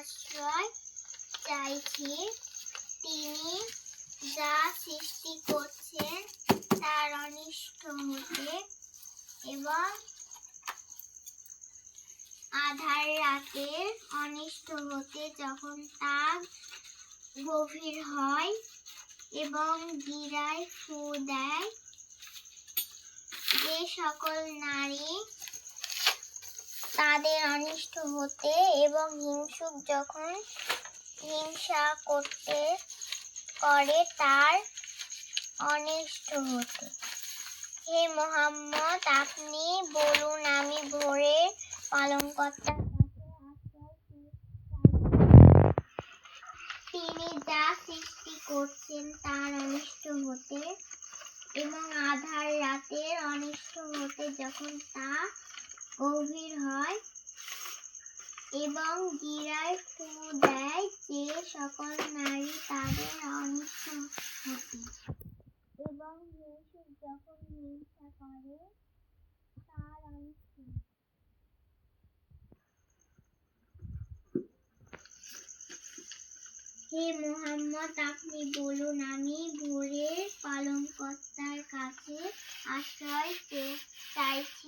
আশ্রয় চাইছি। তিনি যা সৃষ্টি করছেন তার অনিষ্ট হতে এবং আধার রাতের অনিষ্ট হতে যখন তা গভীর হয় এবং গিরায় ফু দেয়, যে সকল নারী তাদের অনিষ্ট হতে এবং হিংসুক যখন হিংসা করে তার অনিষ্ট হতে। হে মুহাম্মদ, আপনি বলুন, আমি ভোরের পালনকর্তার কাছে আশ্রয় চাইছি। তিনি যা সৃষ্টি করছেন তার অনিষ্ট হতে এবং আধার রাতের অনিষ্ট হতে যখন তা গভীর হয় এবং গিরায় ফু দেয়, যে সকল নারী তাদের অনিষ্ট হতে এবং হিংসুক যখন হিংসা করে তার অনিষ্ট হতে। হে মুহাম্মদ, আপনি বলুন, আমি ভোরের পালনকর্তার কাছে আশ্রয় চাইছি।